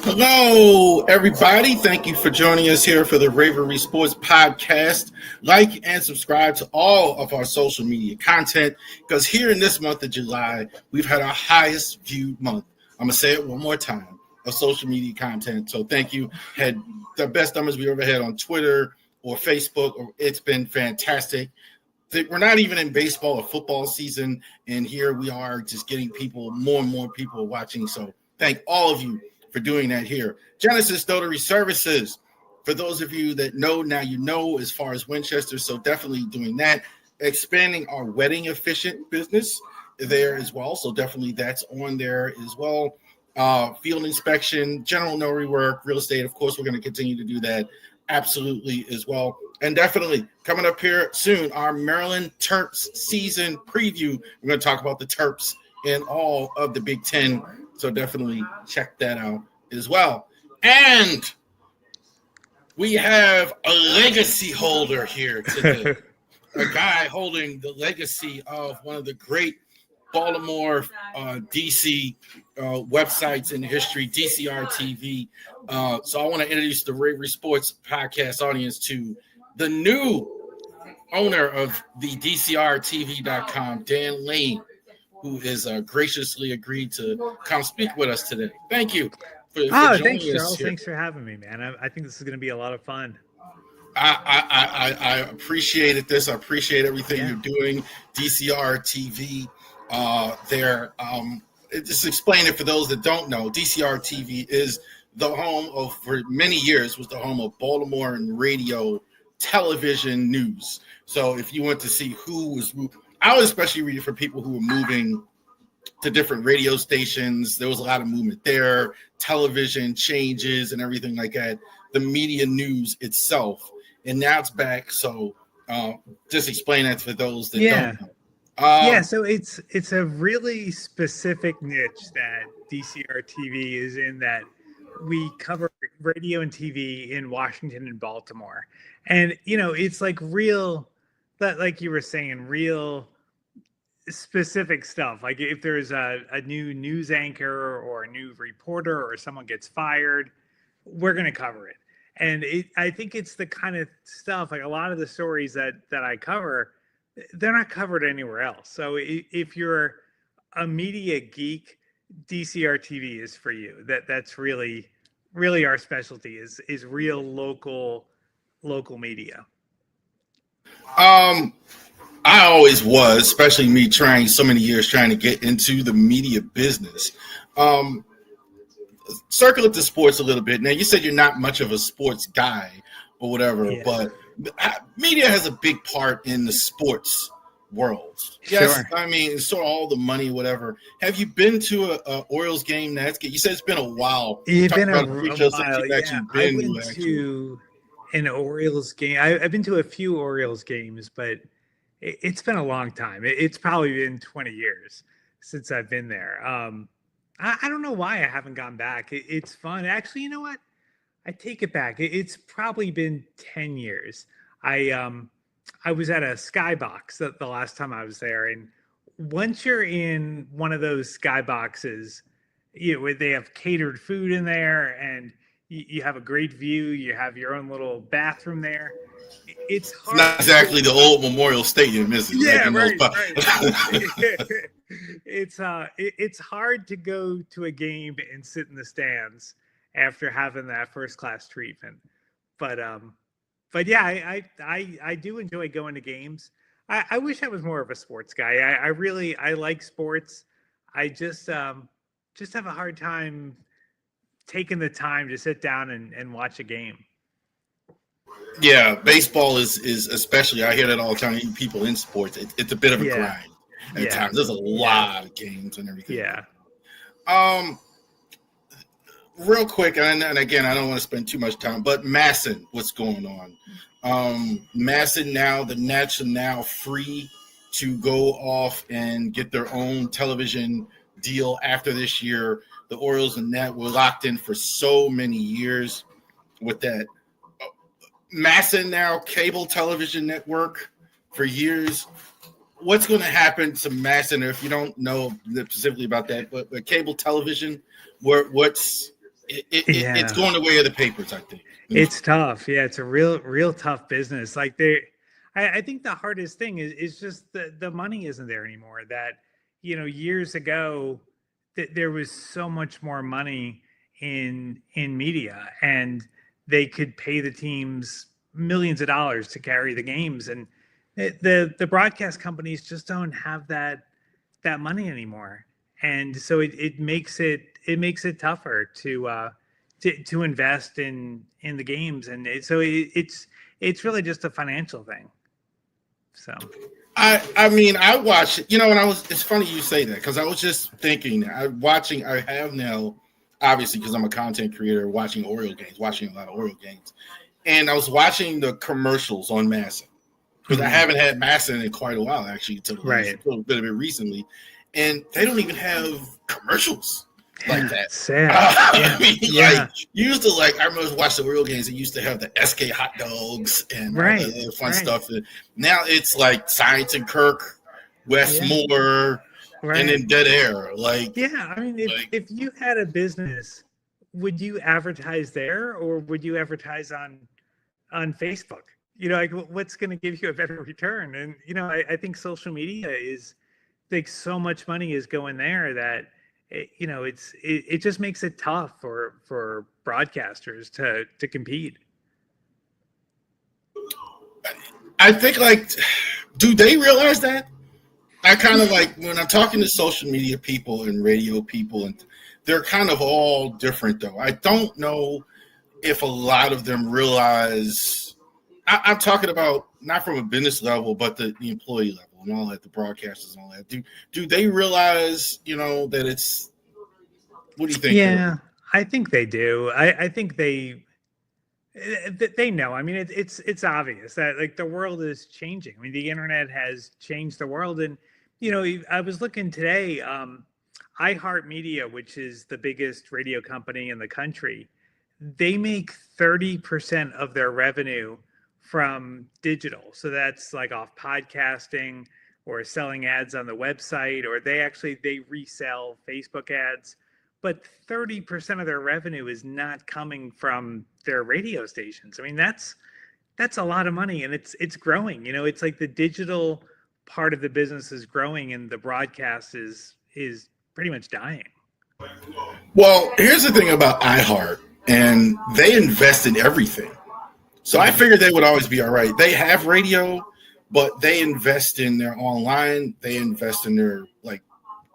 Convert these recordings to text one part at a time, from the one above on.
Hello, everybody. Thank you for joining us here for the Ravori Sports Podcast. Like and subscribe to all of our social media content because here in this month of July, we've had our highest viewed month. I'm going to say it one more time of social media content. So thank you. Had the best numbers we ever had on Twitter or Facebook. It's been fantastic. We're not even in baseball or football season, and here we are just getting more and more people watching. So thank all of you for doing that here. Genesis Notary Services. For those of you that know, now you know as far as Winchester, so definitely doing that. Expanding our wedding efficient business there as well. So definitely that's on there as well. Field inspection, general notary work, real estate. Of course, we're going to continue to do that absolutely as well. And definitely coming up here soon, our Maryland Terps season preview. We're going to talk about the Terps in all of the Big Ten. So definitely check that out as well. And we have a legacy holder here today. A guy holding the legacy of one of the great Baltimore, DC websites in history, Dcrtv. So I want to introduce the Ravori Sports Podcast audience to the new owner of the Dcrtv.com, Dan Lane, who has graciously agreed to come speak with us today. Thank you for thanks, Charles. Thanks for having me, man. I think this is going to be a lot of fun. I appreciated this. I appreciate everything you're doing. Dcrtv. Just explain it for those that don't know. Dcrtv is the home of, for many years, was the home of Baltimore and radio television news. So if you want to see who was, I would especially read it for people who were moving to different radio stations. There was a lot of movement there, television changes and everything like that, the media news itself. And now it's back. So just explain that for those that don't know. So it's a really specific niche that Dcrtv is in, that we cover radio and TV in Washington and Baltimore. And, it's like real, like you were saying, real specific stuff. Like if there's a new news anchor or a new reporter or someone gets fired, we're going to cover it. And I think it's the kind of stuff, like a lot of the stories that I cover, they're not covered anywhere else. So if you're a media geek, Dcrtv is for you. That's really our specialty is real local media. I always was, especially me trying so many years trying to get into the media business. Circle up to sports a little bit. Now, you said you're not much of a sports guy or whatever, but media has a big part in the sports world. Yes, sure. I mean, it's sort of all the money, whatever. Have you been to a Orioles game? You said it's been a while. It's been a while. I went to an Orioles game. I've been to a few Orioles games, but it's been a long time. It's probably been 20 years since I've been there. I don't know why I haven't gone back. It's fun. Actually, you know what? I take it back. It's probably been 10 years. I was at a skybox the last time I was there. And once you're in one of those skyboxes, they have catered food in there and you have a great view. You have your own little bathroom there. It's hard. Not exactly the old Memorial Stadium, is it? Yeah, right. It's hard to go to a game and sit in the stands after having that first class treatment. But yeah, I do enjoy going to games. I wish I was more of a sports guy. I like sports. I just have a hard time taking the time to sit down and watch a game. Yeah, baseball is especially, I hear that all the time, people in sports, it's a bit of a grind at times. There's a lot of games and everything. Yeah. Real quick, and again, I don't want to spend too much time, but Masson, what's going on? Masson now, the Nats are now free to go off and get their own television deal after this year. The Orioles and Nats were locked in for so many years with that. Masson now, cable television network for years. What's going to happen to Masson, if you don't know specifically about that, but cable television, what's it's going the way of the papers, I think. It's tough. Yeah, it's a real tough business. Like I think the hardest thing is just the money isn't there anymore. That, years ago there was so much more money in media, and they could pay the teams millions of dollars to carry the games, and the broadcast companies just don't have that money anymore. And so it makes it tougher to invest in the games, and it's really just a financial thing. So I mean, I watch it, and it's funny you say that, because I was just thinking, I have now, obviously, because I'm a content creator, watching a lot of Oriole games, and I was watching the commercials on Massa, because I haven't had Massa in quite a while, actually, until a little bit of it recently, and they don't even have commercials like that. Sad. Like, used to, like, I remember watching the Oriole games. It used to have the SK hot dogs and all the fun stuff. And now it's like Science and Kirk, Westmore, and then Dead Air. Like, I mean, if you had a business, would you advertise there, or would you advertise on Facebook? Like, what's going to give you a better return? And I think social media is, like, so much money is going there that it just makes it tough for broadcasters to compete. I think, like, do they realize that? I kind of, like, when I'm talking to social media people and radio people, and they're kind of all different, though. I don't know if a lot of them realize. I'm talking about not from a business level, but the employee level and all that, the broadcasters and all that. Do they realize, that it's? What do you think? Yeah, I think they do. I think they know. I mean, it's obvious that, like, the world is changing. I mean, the internet has changed the world, and I was looking today. iHeartMedia, which is the biggest radio company in the country, they make 30% of their revenue from digital. So that's like off podcasting or selling ads on the website, or they resell Facebook ads. But 30% of their revenue is not coming from their radio stations. I mean, that's a lot of money, and it's growing. It's like the digital part of the business is growing, and the broadcast is pretty much dying. Well, here's the thing about iHeart, and they invest in everything. So I figured they would always be all right. They have radio, but they invest in their online. They invest in their, like,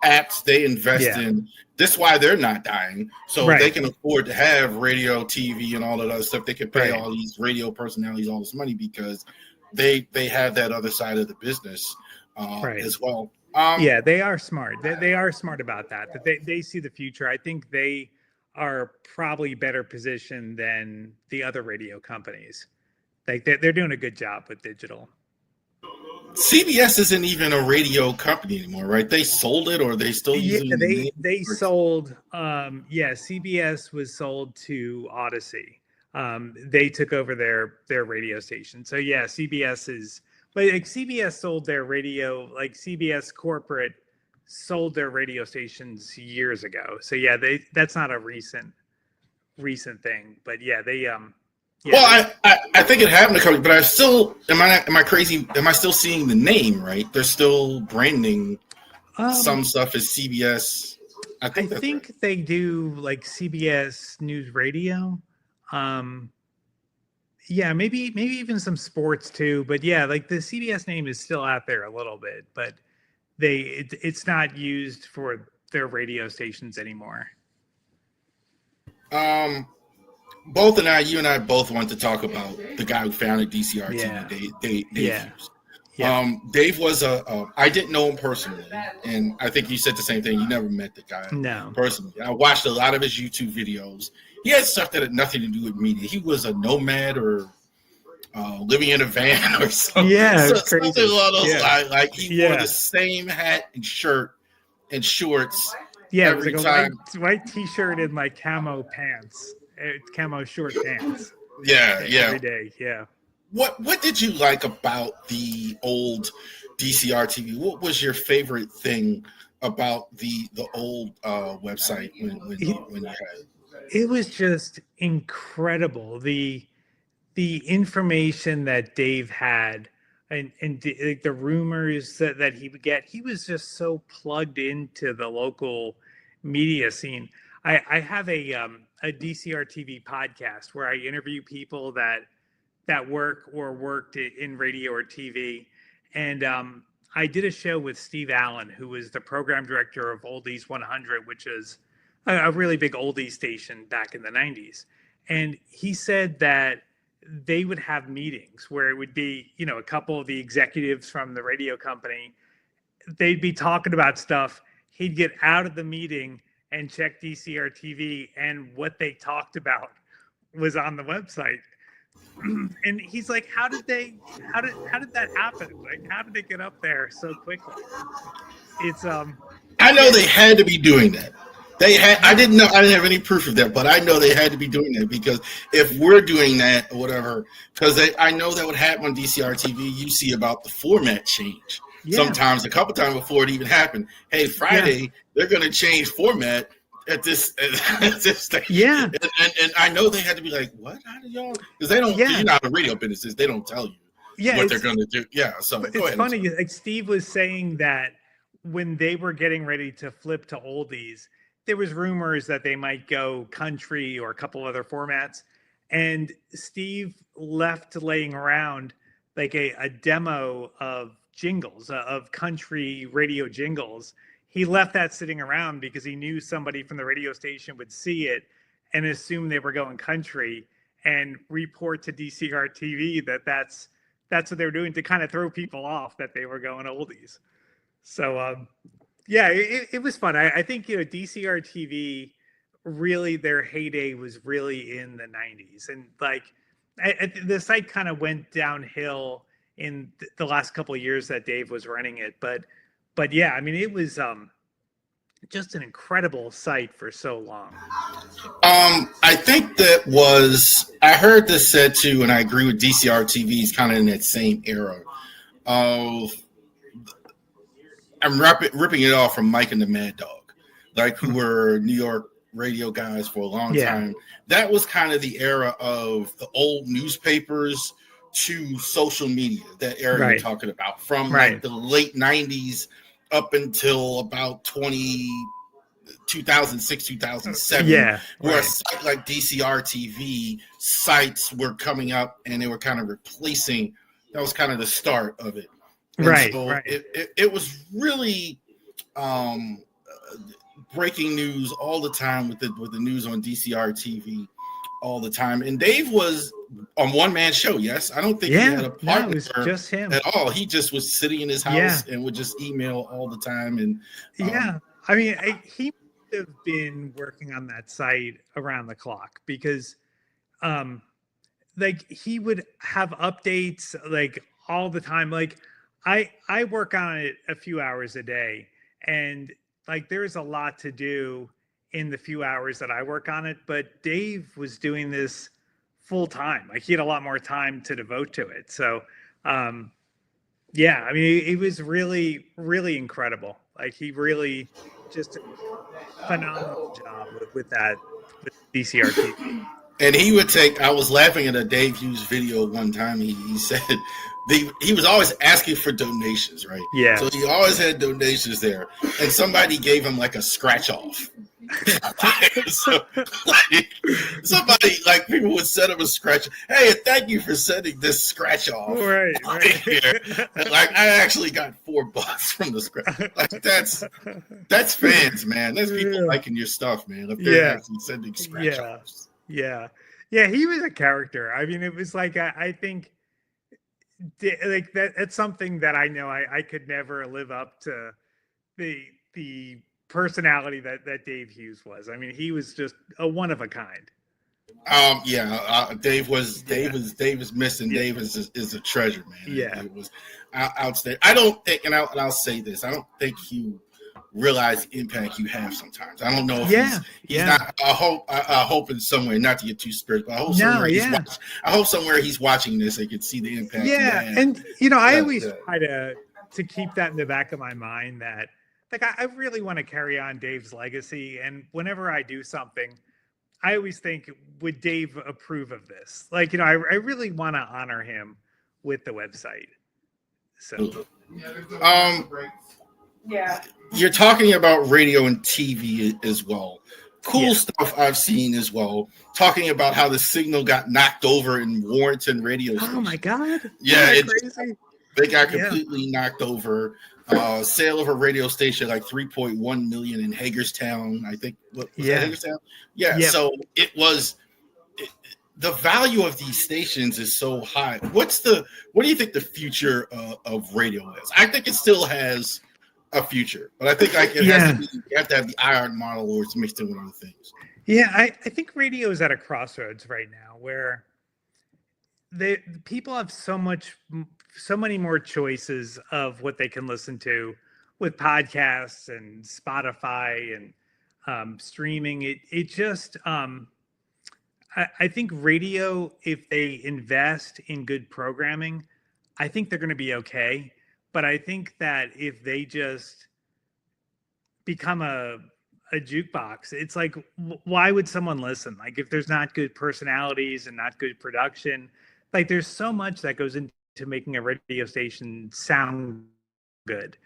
apps. They invest in. That's why they're not dying. So they can afford to have radio, TV, and all that other stuff. They can pay all these radio personalities all this money because they have that other side of the business as well. They are smart. They are smart about that. That they see the future. I think they are probably better positioned than the other radio companies. Like, they're doing a good job with digital. CBS isn't even a radio company anymore, right? They sold it, or they still using it? They sold. CBS was sold to Odyssey. They took over their radio station. So CBS is. But, like, CBS sold their radio. Like, CBS corporate sold their radio stations years ago. So that's not a recent thing. But they. Well, I think it happened to company, but I still am I crazy? Am I still seeing the name right? They're still branding some stuff as CBS. I think they do, like, CBS News Radio. Maybe even some sports too. But like, the CBS name is still out there a little bit, but it's not used for their radio stations anymore. You and I both want to talk about the guy who founded Dcrtv, Dave Hughes. Dave was I didn't know him personally, and I think you said the same thing. You never met the guy personally. I watched a lot of his YouTube videos. He had stuff that had nothing to do with media. He was a nomad, or living in a van, or something. Something along those lines. Like, he wore the same hat and shirt and shorts every time. White T-shirt and, like, camo pants. Camo short pants. Every day. What did you like about the old Dcrtv? What was your favorite thing about the old website when you had it? It was just incredible. The information that Dave had and like the rumors that he would get, he was just so plugged into the local media scene. I have a DCRTV podcast where I interview people that work or worked in radio or TV. And I did a show with Steve Allen, who was the program director of Oldies 100, which is a really big oldies station back in the 90s. And he said that they would have meetings where it would be, a couple of the executives from the radio company. They'd be talking about stuff. He'd get out of the meeting and check DCR TV, and what they talked about was on the website. And he's like, how did that happen? Like, how did they get up there so quickly? It's I know they had to be doing that. I didn't know. I didn't have any proof of that, but I know they had to be doing that, because if we're doing that or whatever, because I know that would happen on DCR TV. You see about the format change sometimes, a couple times before it even happened. Hey, Friday they're going to change format at this station. Yeah, and I know they had to be like, what? How did y'all? Because they don't. You're not a radio business. They don't tell you what they're going to do. Yeah, so it's funny. Like Steve was saying that when they were getting ready to flip to oldies, there was rumors that they might go country or a couple other formats. And Steve left laying around like a demo of jingles, of country radio jingles. He left that sitting around because he knew somebody from the radio station would see it and assume they were going country and report to DCR TV that's what they were doing to kind of throw people off that they were going oldies. So, it was fun. I think, DCR TV, really their heyday was really in the 90s. And like the site kind of went downhill in the last couple of years that Dave was running it. But yeah, I mean, it was just an incredible site for so long. I think I heard this said too, and I agree with DCR TV is kind of in that same era of, I'm ripping it off from Mike and the Mad Dog, like, who were New York radio guys for a long time. That was kind of the era of the old newspapers to social media, that era you're talking about, from like the late 90s up until about 2006, 2007, where a site like DCR TV sites were coming up and they were kind of replacing. That was kind of the start of it. It was really breaking news all the time with the news on DCR TV all the time. And Dave was a one-man show. Yes, I don't think he had a partner. It was just him at all. He just was sitting in his house and would just email all the time. And I mean, he would have been working on that site around the clock, because like, he would have updates like all the time. Like, I work on it a few hours a day, and like, there's a lot to do in the few hours that I work on it, but Dave was doing this full time. Like, he had a lot more time to devote to it. So, I mean, it was really, really incredible. Like, he really just a phenomenal job with DCR TV. And he would I was laughing at a Dave Hughes video one time. He said he was always asking for donations, right? Yeah. So he always had donations there. And somebody gave him like a scratch off. So, like, somebody, like, people would send him a scratch. Hey, thank you for sending this scratch off. Right. Here. And like, I actually got $4 from the scratch. Like, that's fans, man. That's people liking your stuff, man. If they're actually sending scratch offs. Yeah, he was a character. I mean, it was like, I think, like, that's something that I know I could never live up to, the personality that Dave Hughes was. I mean, he was just a one of a kind. Dave was missing. Dave is a treasure, man. Yeah, it was outstanding. I don't think, and I'll say this, I don't think you realize the impact you have sometimes. I don't know if he's not. I hope in some way, not to get too spiritual, but I hope somewhere he's watching this, they could see the impact. And I always try to keep that in the back of my mind, that like, I really want to carry on Dave's legacy, and whenever I do something, I always think, would Dave approve of this? Like, I really want to honor him with the website. So, yeah, you're talking about radio and TV as well. Cool stuff I've seen as well. Talking about how the signal got knocked over in Warrenton radio station. Oh my God! Yeah, crazy. They got completely knocked over. Sale of a radio station like 3.1 million in Hagerstown, I think. What was that, Hagerstown? Yeah. So it was. The value of these stations is so high. What do you think the future of radio is? I think it still has a future, but I think has to be, you have to have the iron model, or it's mixed in with other things. Yeah, I think radio is at a crossroads right now where the people have so many more choices of what they can listen to with podcasts and Spotify and streaming. It just I think radio, if they invest in good programming, I think they're going to be okay. But I think that if they just become a jukebox, it's like, why would someone listen? Like, if there's not good personalities and not good production, like there's so much that goes into making a radio station sound good.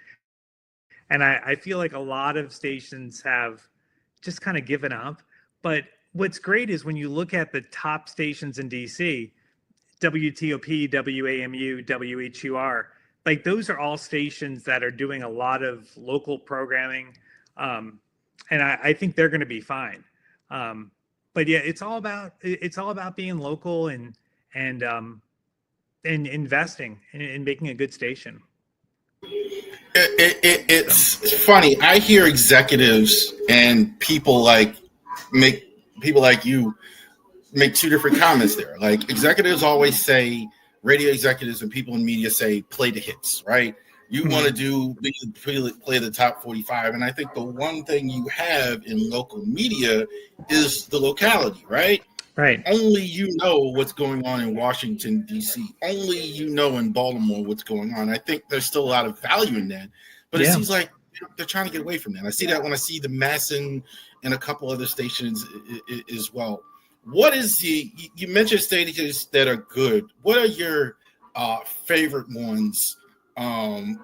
And I feel like a lot of stations have just kind of given up. But what's great is when you look at the top stations in DC, WTOP, WAMU, WHUR, like those are all stations that are doing a lot of local programming. And I think they're going to be fine. But yeah, it's all about being local and investing in making a good station. It's funny. I hear executives and people like you make two different comments there. Like, executives always say, radio executives and people in media say, play the hits, right? You want to play the top 45. And I think the one thing you have in local media is the locality, right? Right. Only you know what's going on in Washington, D.C. Only you know in Baltimore what's going on. I think there's still a lot of value in that. But it seems like they're trying to get away from that. I see that when I see the Masson and a couple other stations as well. What is you mentioned stations that are good. What are your favorite ones? I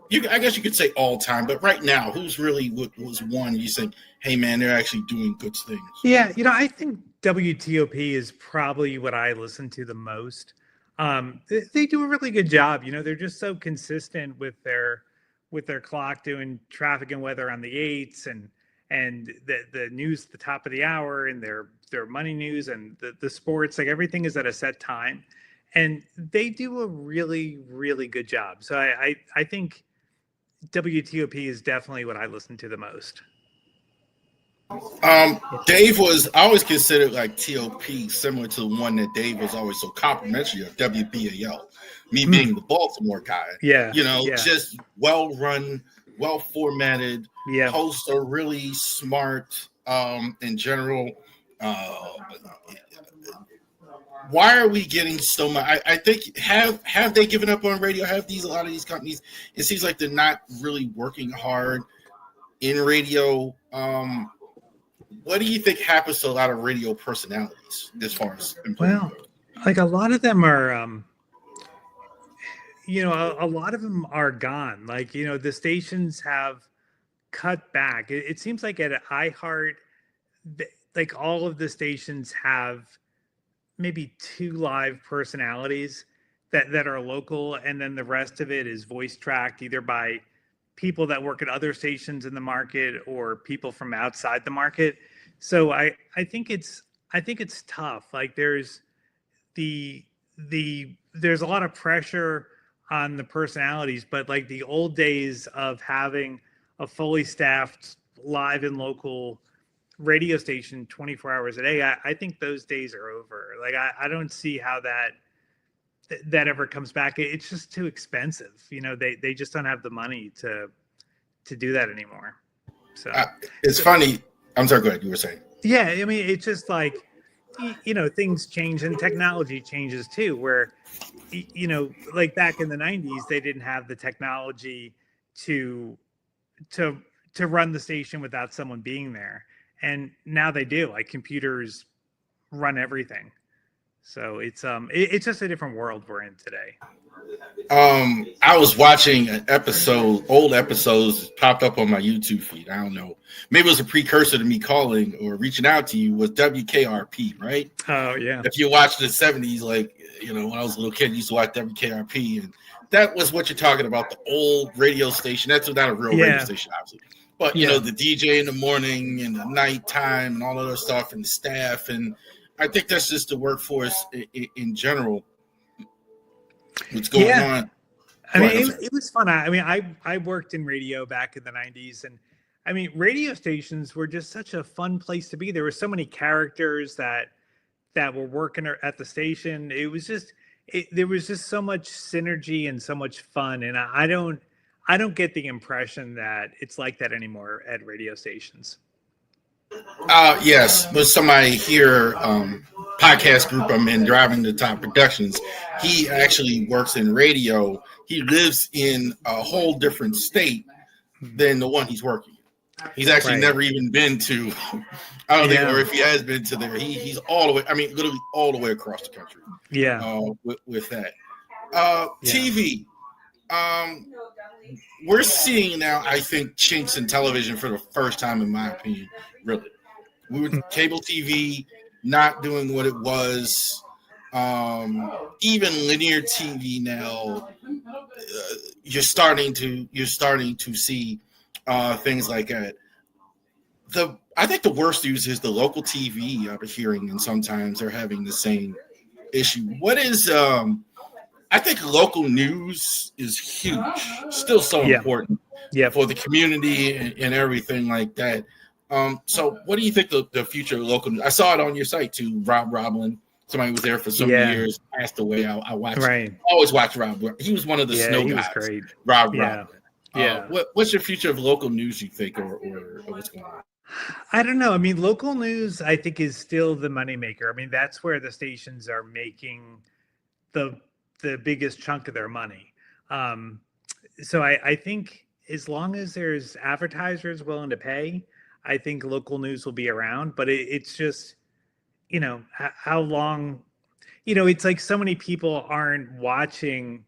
guess you could say all time, but right now, who's really was one you think, hey man, they're actually doing good things? Yeah, I think WTOP is probably what I listen to the most. They do a really good job. They're just so consistent with their clock, doing traffic and weather on the 8s and the news at the top of the hour, and their money news and the sports. Like, everything is at a set time, and they do a really, really good job. So I think WTOP is definitely what I listen to the most. Dave was always considered like TOP, similar to the one that Dave was always so complimentary of, WBAL. Me being the Baltimore guy, just well run, well formatted. Hosts are really smart. In general, why are we getting so much? I think have they given up on radio? Have a lot of these companies? It seems like they're not really working hard in radio. What do you think happens to a lot of radio personalities as far as employment? Well, like, a lot of them are, a lot of them are gone. Like, the stations have cut back. It seems like at iHeart, like, all of the stations have maybe 2 live personalities that are local, and then the rest of it is voice tracked either by people that work at other stations in the market or people from outside the market. So I think it's tough. Like, there's there's a lot of pressure on the personalities, but like the old days of having a fully staffed live and local radio station 24 hours a day, I think those days are over. Like, I don't see how that ever comes back. It's just too expensive. They just don't have the money to do that anymore. So it's funny. I'm sorry, go ahead. You were saying. Yeah, I mean, it's just like, things change and technology changes too, where, like back in the 90s, they didn't have the technology to run the station without someone being there. And now they do. Like computers run everything. So it's just a different world we're in today. I was watching an episode, old episodes popped up on my YouTube feed. I don't know. Maybe it was a precursor to me calling or reaching out to you. Was WKRP, right? Oh, yeah. If you watched the 70s, like, when I was a little kid, I used to watch WKRP. And that was what you're talking about, the old radio station. That's not a real radio station, obviously. But, the DJ in the morning and the nighttime and all of that stuff and the staff. And I think that's just the workforce in general. What's going on? I mean, it was fun. I worked in radio back in the 90s. And, radio stations were just such a fun place to be. There were so many characters that were working at the station. It was just there was just so much synergy and so much fun. And I don't get the impression that it's like that anymore at radio stations. Yes, with somebody here, podcast group I'm in, Driving the Top Productions. He actually works in radio. He lives in a whole different state than the one he's working in. He's actually never even been to, I don't think, or if he has been to there, he's all the way, literally all the way across the country. Yeah. With that. TV. We're seeing now, I think, chinks in television for the first time, in my opinion, really. We were cable TV not doing what it was. Even linear TV now, you're starting to see things like that. I think the worst news is the local TV I've been hearing, and sometimes they're having the same issue. What is I think local news is huge, still so important for the community and everything like that. So what do you think the future of local news? I saw it on your site too, Rob Roblin. Somebody was there for so many years, passed away. I watched. I always watch Rob. He was one of the snow guys. Great. Rob Roblin. What's your future of local news, you think, or what's going on? I don't know. Local news, I think, is still the moneymaker. That's where the stations are making the biggest chunk of their money. So I think as long as there's advertisers willing to pay, I think local news will be around. But it's just, how long, it's like so many people aren't watching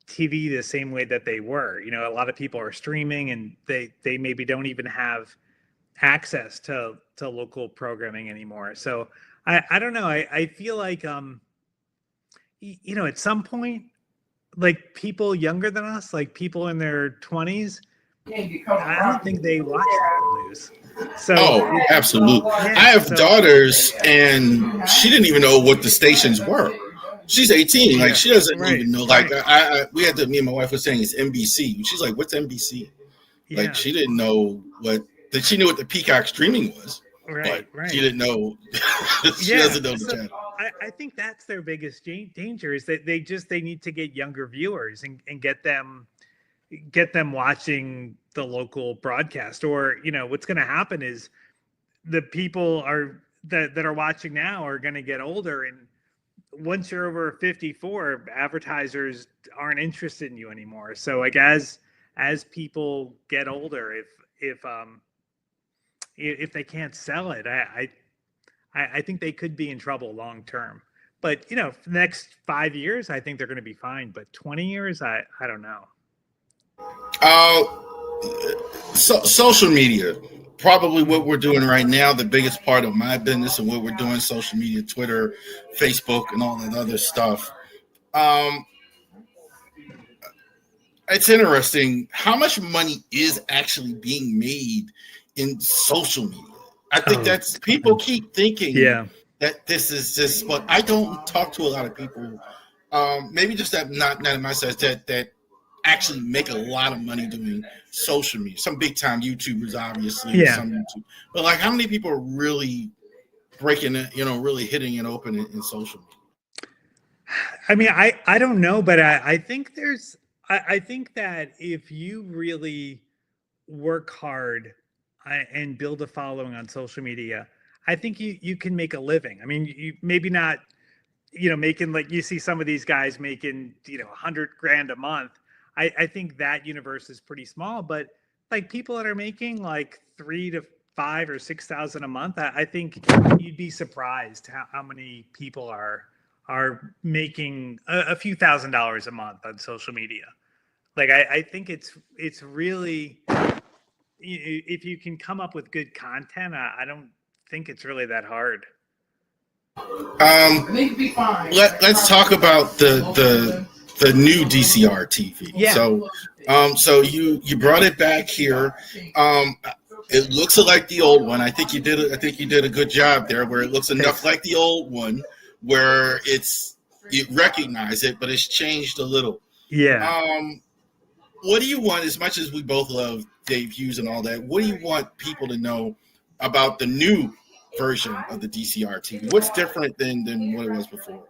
TV the same way that they were. A lot of people are streaming, and they maybe don't even have access to local programming anymore. So I don't know. I feel like, at some point, like people younger than us, like people in their 20s, I don't think they watch local news. So, absolutely. I have daughters, and she didn't even know what the stations were. She's 18. Like, she doesn't even know. Like, me and my wife was saying it's NBC. She's like, what's NBC? Like, she didn't know she knew what the Peacock streaming was. Right. She didn't know. She doesn't know the channel. I think that's their biggest danger, is that they need to get younger viewers and get them watching the local broadcast. Or what's going to happen is the people that are watching now are going to get older, and once you're over 54, advertisers aren't interested in you anymore. So like as people get older, if they can't sell it, I think they could be in trouble long term. But for the next 5 years, I think they're going to be fine. But 20 years, I don't know. Social media, probably what we're doing right now, the biggest part of my business and what we're doing, social media, Twitter, Facebook, and all that other stuff. It's interesting how much money is actually being made in social media. I think that's people keep thinking that this is just, but I don't talk to a lot of people. Maybe just that not in my sense that actually make a lot of money doing social media. Some big time YouTubers, obviously, some YouTube. But like, how many people are really breaking it? Really hitting it open in social media? I don't know, but I think I think that if you really work hard and build a following on social media, I think you can make a living. You maybe not, making, like you see some of these guys making, $100,000 a month. I think that universe is pretty small, but like people that are making like $3,000 5,000 or 6,000 a month, I think you'd be surprised how many people are making a few $1,000s a month on social media. Like I think it's really, if you can come up with good content, I don't think it's really that hard. Let's talk about the new Dcrtv. Yeah. So you brought it back here. It looks like the old one. I think you did a good job there, where it looks enough like the old one where you recognize it, but it's changed a little. Yeah. What do you want, as much as we both love Dave Hughes and all that, what do you want people to know about the new version of the Dcrtv? What's different than what it was before?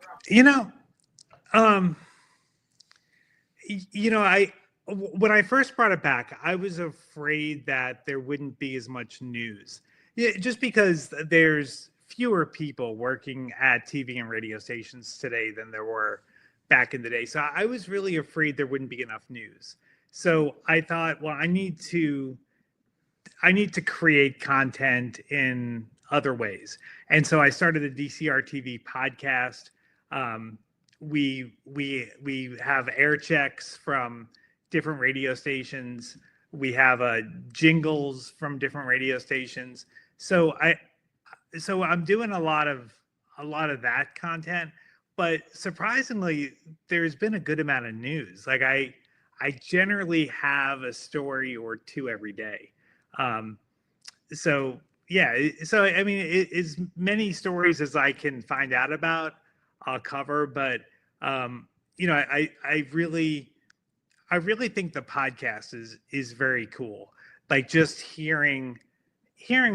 When I first brought it back, I was afraid that there wouldn't be as much news, just because there's fewer people working at TV and radio stations today than there were back in the day. So I was really afraid there wouldn't be enough news. So I thought, well, I need to create content in other ways. And so I started the Dcrtv podcast. We have air checks from different radio stations. We have jingles from different radio stations. So I'm doing a lot of that content, but surprisingly, there's been a good amount of news. Like I generally have a story or two every day. So I mean, as many stories as I can find out about, I'll cover. But I really think the podcast is very cool. Like just hearing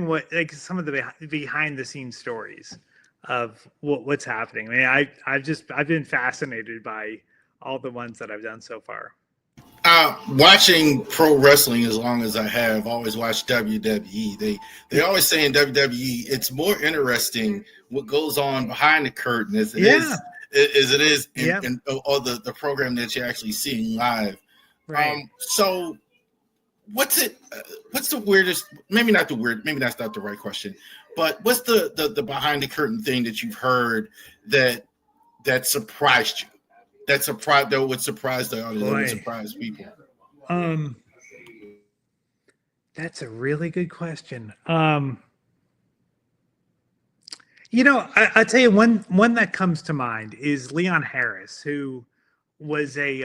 what, like, some of the behind the scenes stories of what's happening. I mean, I've been fascinated by all the ones that I've done so far. Watching pro wrestling as long as I have, always watched WWE. They always say in WWE, it's more interesting what goes on behind the curtain as it is in all the program that you're actually seeing live. Right. So what's the weirdest, maybe that's not the right question, but what's the behind the curtain thing that you've heard that surprised you? That would surprise the audience, that would surprise people. That's a really good question. I'll tell you one that comes to mind is Leon Harris, who was a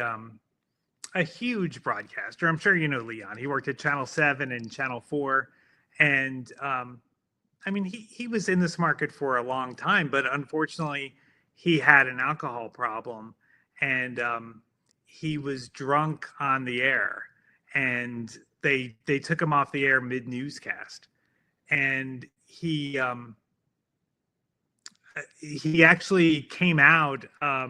huge broadcaster. I'm sure you know Leon. He worked at Channel 7 and Channel 4, and I mean, he was in this market for a long time, but unfortunately, he had an alcohol problem. And he was drunk on the air, and they took him off the air mid-newscast. And he actually came out, I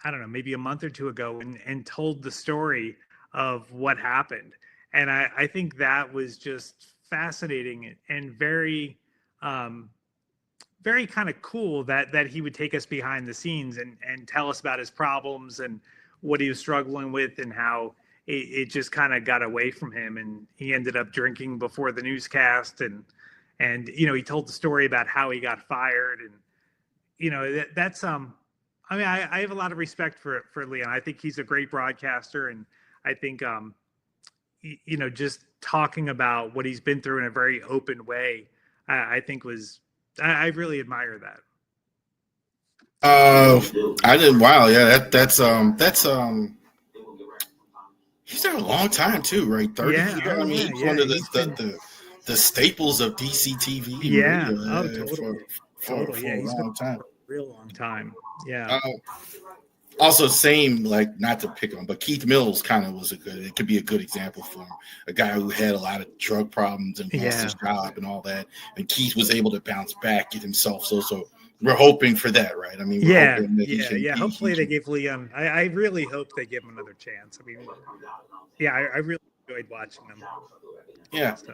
don't know, maybe a month or two ago, and told the story of what happened. And I think that was just fascinating and very very kind of cool that he would take us behind the scenes and tell us about his problems and what he was struggling with, and how it just kind of got away from him, and he ended up drinking before the newscast, and he told the story about how he got fired, and that's I mean, I have a lot of respect for Leon. I think he's a great broadcaster, and I think just talking about what he's been through in a very open way, I think I really admire that. I did. Wow. Yeah. That's he's there a long time too, right? 30 years. I mean, he's one of the staples of DCTV. Yeah. For a long time. Real long time. Yeah. Also, same, like, not to pick on, but Keith Mills it could be a good example for him. A guy who had a lot of drug problems and lost his job and all that. And Keith was able to bounce back, get himself. So we're hoping for that, right? I mean, hopefully they give Leon, I really hope they give him another chance. I mean, I really enjoyed watching them. Yeah. So.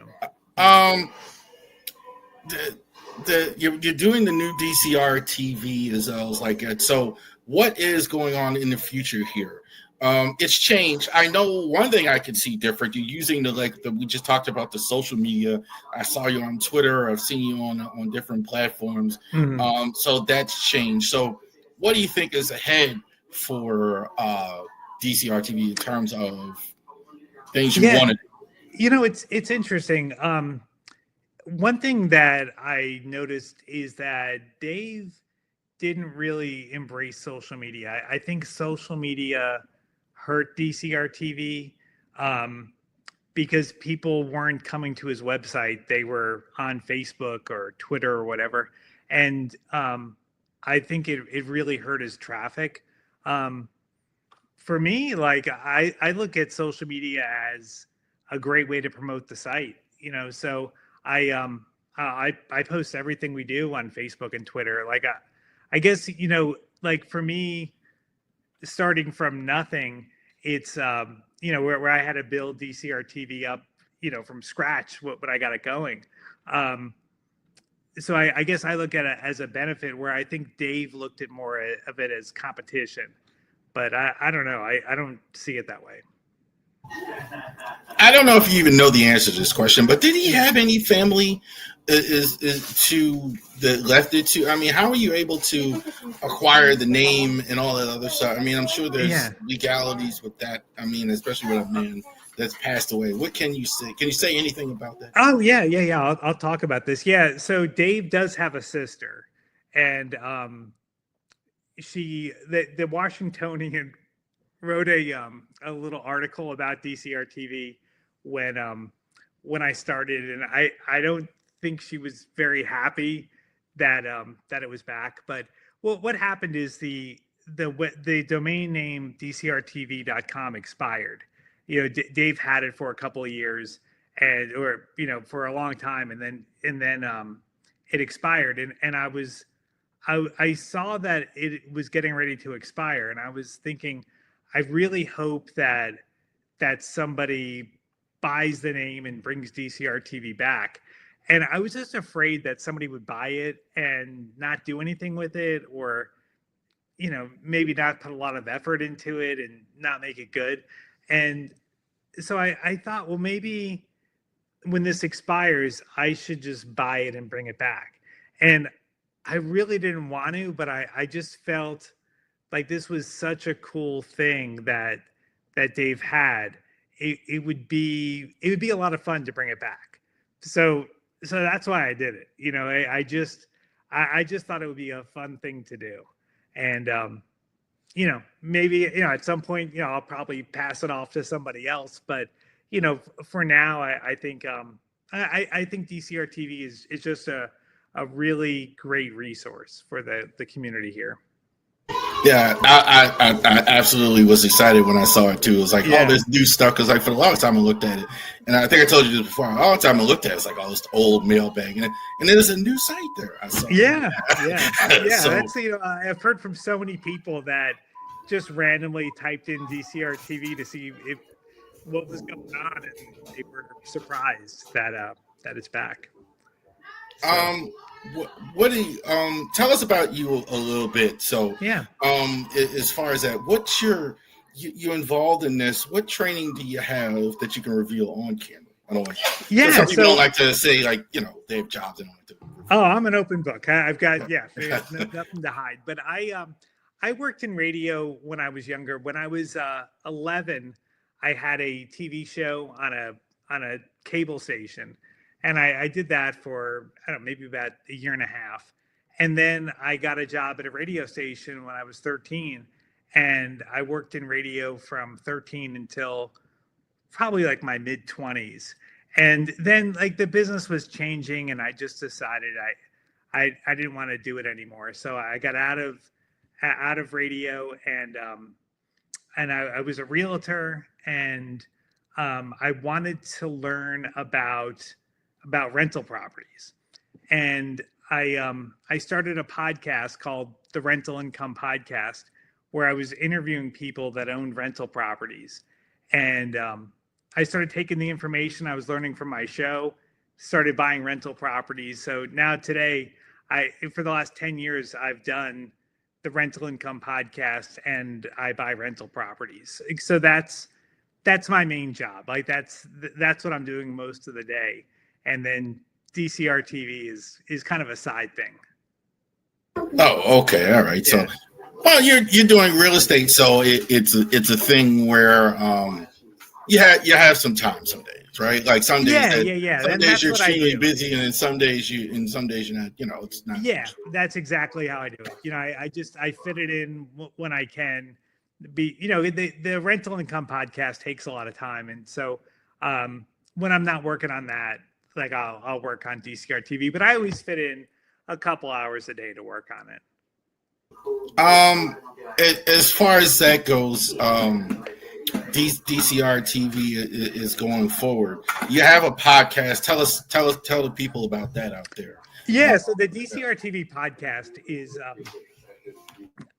You're doing the new Dcrtv as well as like it. So what is going on in the future here? It's changed. I know one thing I can see different. You're using we just talked about the social media. I saw you on Twitter. I've seen you on different platforms. Mhm. So that's changed. So what do you think is ahead for DCRTV in terms of things you Yeah, want to do? it's interesting. One thing that I noticed is that Dave didn't really embrace social media. I think social media hurt DCR TV because people weren't coming to his website. They were on Facebook or Twitter or whatever. And I think it really hurt his traffic. Um, for me, like I look at social media as a great way to promote the site. So I post everything we do on Facebook and Twitter. Like I guess like for me, starting from nothing, it's where I had to build DCR TV up, from scratch when I got it going. Um, so I guess I look at it as a benefit, where I think Dave looked at more of it as competition, but I don't know. I don't see it that way. I don't know if you even know the answer to this question, but did he have any family is to that left it to? I mean, how are you able to acquire the name and all that other stuff? I mean, I'm sure there's legalities with that. I mean, especially with a man that's passed away. What can you say? Can you say anything about that? Oh yeah. I'll talk about this. Yeah, so Dave does have a sister, and the Washingtonian wrote a little article about DCR TV when I started, and I don't think she was very happy that it was back. But what happened is the domain name dcrtv.com expired. Dave had it for a couple of years, or for a long time, and then it expired, and I saw that it was getting ready to expire, and I was thinking, I really hope that somebody buys the name and brings DCR TV back. And I was just afraid that somebody would buy it and not do anything with it, or maybe not put a lot of effort into it and not make it good. And so I thought, well, maybe when this expires, I should just buy it and bring it back. And I really didn't want to, but I just felt like this was such a cool thing that Dave had. It would be a lot of fun to bring it back. So that's why I did it. I just thought it would be a fun thing to do. And maybe at some point, I'll probably pass it off to somebody else, but for now, I think I think DCR TV is just a really great resource for the community here. Yeah, I absolutely was excited when I saw it too. It was like all this new stuff, because like for the longest time I looked at it, and I think I told you this before. All the time I looked at it, it's like all this old mailbag, and there's a new site there. I saw. Yeah. So, That's I've heard from so many people that just randomly typed in DCR TV to see what was going on, and they were surprised that it's back. So. What do you tell us about you a little bit? So as far as that, what's you involved in this? What training do you have that you can reveal on camera? I don't some people don't like to say, like, they have jobs and all that. Oh, I'm an open book. I've got nothing to hide. But I worked in radio when I was younger. When I was 11, I had a TV show on a cable station. And I did that for, I don't know, maybe about a year and a half. And then I got a job at a radio station when I was 13. And I worked in radio from 13 until probably like my mid 20s. And then like the business was changing, and I just decided I didn't want to do it anymore. So I got out of radio, and I was a realtor, and I wanted to learn about rental properties. And I started a podcast called the Rental Income Podcast, where I was interviewing people that owned rental properties. And I started taking the information I was learning from my show, started buying rental properties. So now today, for the last 10 years, I've done the Rental Income Podcast, and I buy rental properties. So that's my main job. Like that's what I'm doing most of the day. And then DCR TV is kind of a side thing. Oh, okay, all right. Yeah. So, well, you're doing real estate, so it's a thing where you have some time some days, right? Like some days, some days you're extremely busy, and then some days you're not. It's not. Yeah, that's exactly how I do it. I fit it in when I can. The Rental Income Podcast takes a lot of time, and so when I'm not working on that, like I'll work on DCR TV, but I always fit in a couple hours a day to work on it. As far as that goes, DCR TV is going forward. You have a podcast. Tell the people about that out there. Yeah, so the DCR TV podcast is,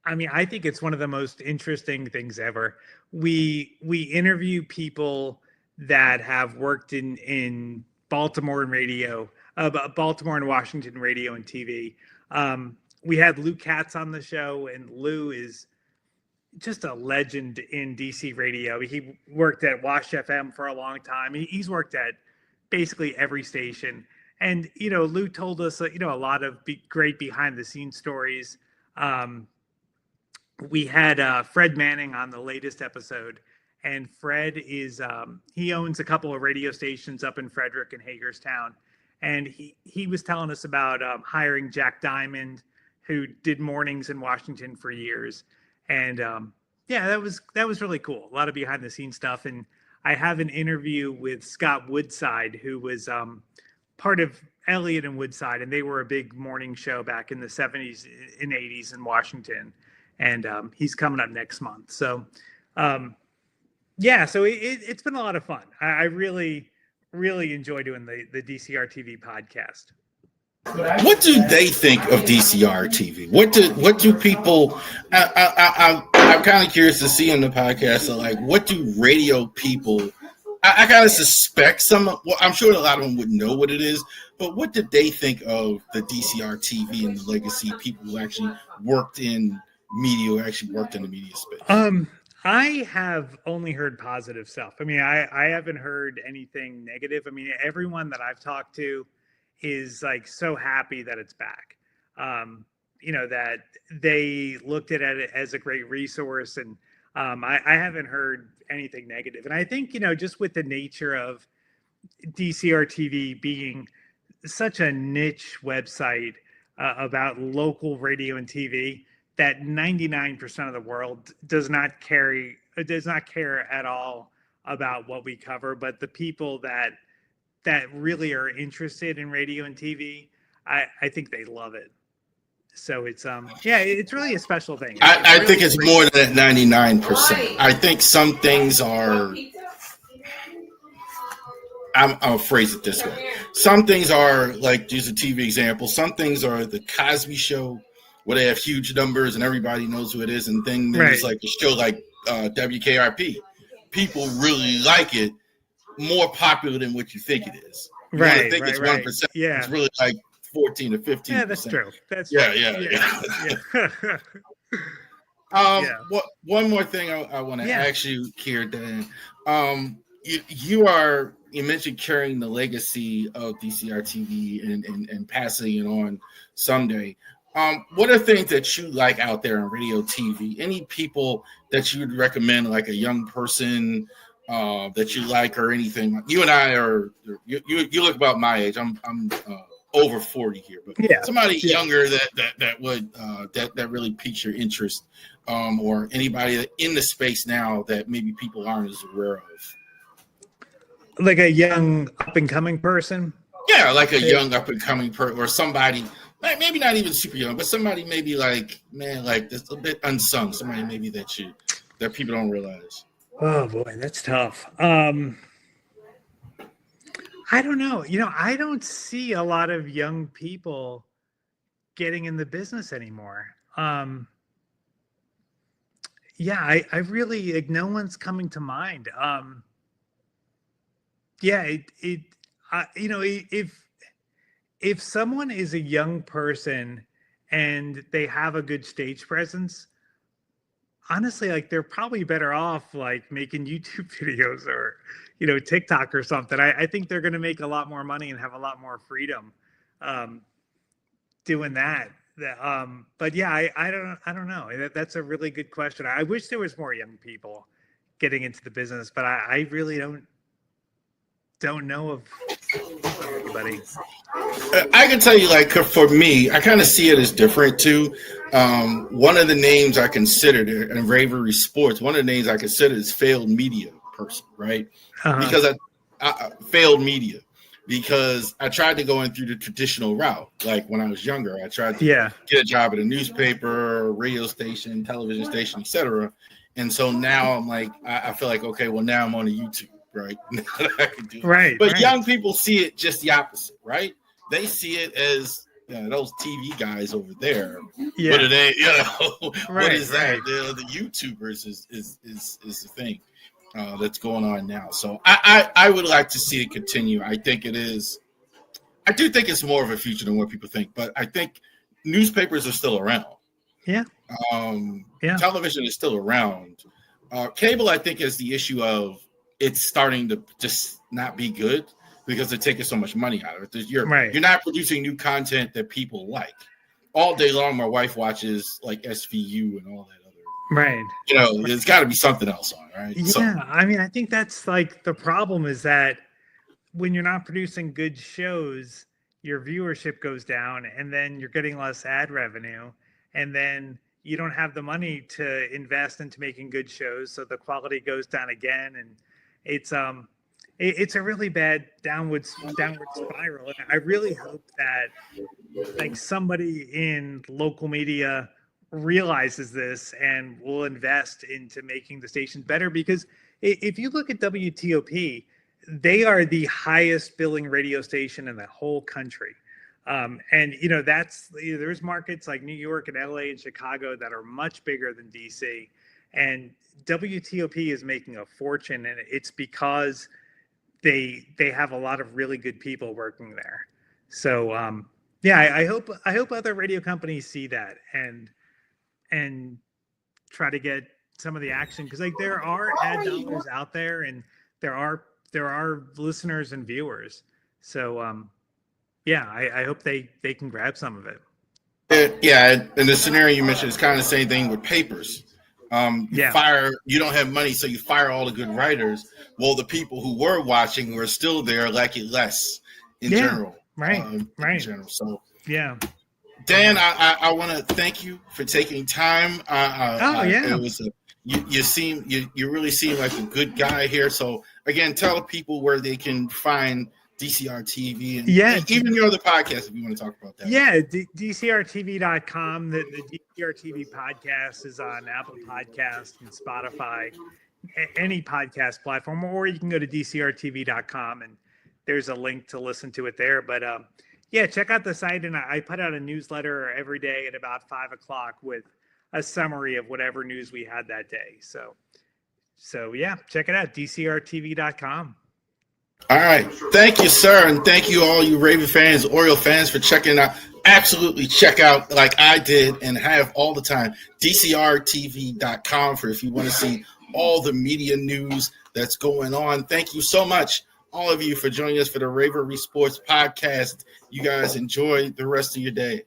I think it's one of the most interesting things ever. We interview people that have worked in Baltimore and radio, Baltimore and Washington radio and TV. We had Lou Katz on the show, and Lou is just a legend in DC radio. He worked at Wash FM for a long time. He's worked at basically every station. And, Lou told us, a lot of great behind the scenes stories. We had Fred Manning on the latest episode, and Fred is, he owns a couple of radio stations up in Frederick and Hagerstown. And he was telling us about hiring Jack Diamond, who did mornings in Washington for years. And that was really cool. A lot of behind the scenes stuff. And I have an interview with Scott Woodside, who was part of Elliott and Woodside, and they were a big morning show back in the 70s and 80s in Washington. And he's coming up next month. So, so it's been a lot of fun. I really, really enjoy doing the DCR TV podcast. What do they think of DCR TV? What do people? I'm kind of curious to see in the podcast. So, like, what do radio people? I kind of suspect some. Well, I'm sure a lot of them would know what it is, but what did they think of the DCR TV and the legacy people who actually worked in media, who actually worked in the media space? I have only heard positive stuff. I haven't heard anything negative. Everyone that I've talked to is like so happy that it's back. That they looked at it as a great resource, and I haven't heard anything negative. And I think, just with the nature of DCR TV being such a niche website about local radio and TV, that 99% of the world does not care at all about what we cover. But the people that really are interested in radio and TV, I think they love it. So it's it's really a special thing. I think it's more than 99%. I think some things are. I'll phrase it this way. Some things are like, use a TV example. Some things are the Cosby Show, where they have huge numbers and everybody knows who it is, and things like a show like WKRP. People really like it, more popular than what you think it is. I think it's 1%. Yeah, it's really like 14 to 15%. Yeah, that's true. That's One more thing I want to ask you here, Dan. You mentioned carrying the legacy of DCR TV and passing it on someday. What are things that you like out there on radio TV? Any people that you would recommend, like a young person that you like, or anything? You and I are you look about my age. I'm over 40 here, but somebody younger that would that really piques your interest, or anybody in the space now that maybe people aren't as aware of. Like a young up and coming person? Yeah, like a young up and coming person, or somebody maybe not even super young, but somebody maybe like that's a bit unsung. Somebody maybe that people don't realize. Oh boy, that's tough. I don't know. I don't see a lot of young people getting in the business anymore. I really, like, no one's coming to mind. If someone is a young person and they have a good stage presence, honestly, like they're probably better off like making YouTube videos or, TikTok or something. I think they're going to make a lot more money and have a lot more freedom doing that. But yeah, I don't know. That's a really good question. I wish there was more young people getting into the business, but I really don't know of anybody. I can tell you, like, for me, I kind of see it as different too. One of the names I considered in Ravori Sports, one of the names I considered is failed media person, right? Because I failed media because I tried to go in through the traditional route. Like when I was younger, I tried to get a job at a newspaper, radio station, television station, etc. And so now I'm like, I feel like, okay, well now I'm on a YouTube, right? I can do it. Right. But young people see it just the opposite, right? They see it as those TV guys over there. Yeah. What are they? What is that? The YouTubers is the thing that's going on now. So I would like to see it continue. I think it is. I do think it's more of a future than what people think, but I think newspapers are still around. Yeah. Television is still around. Cable, I think, is the issue of it's starting to just not be good because they're taking so much money out of it. You're not producing new content that people like. All day long, my wife watches like SVU and all that other. Right. There's got to be something else on, right? Yeah. I mean, I think that's like the problem is that when you're not producing good shows, your viewership goes down and then you're getting less ad revenue. And then you don't have the money to invest into making good shows. So the quality goes down again. And it's a really bad downward spiral. And I really hope that like somebody in local media realizes this and will invest into making the station better, because if you look at WTOP, they are the highest billing radio station in the whole country. And there's markets like New York and LA and Chicago that are much bigger than DC, and WTOP is making a fortune, and it's because they have a lot of really good people working there. So I hope other radio companies see that and try to get some of the action, because like there are ad dollars out there and there are listeners and viewers. So I hope they can grab some of it. Yeah, and the scenario you mentioned is kind of the same thing with papers. You don't have money, so you fire all the good writers. Well, the people who were watching were still there, like it less in general. Right. In general. So Dan, I want to thank you for taking time. It was you really seem like a good guy here. So again, tell people where they can find Dcrtv and even your other podcast if you want to talk about that. Yeah, Dcrtv.com. The Dcrtv podcast is on Apple Podcasts and Spotify, any podcast platform, or you can go to Dcrtv.com and there's a link to listen to it there. But check out the site, and I put out a newsletter every day at about 5:00 with a summary of whatever news we had that day. So check it out, Dcrtv.com. All right. Thank you, sir. And thank you all you Raven fans, Oriole fans for checking out. Absolutely check out, like I did and have all the time, Dcrtv.com for if you want to see all the media news that's going on. Thank you so much, all of you, for joining us for the Ravori Sports Podcast. You guys enjoy the rest of your day.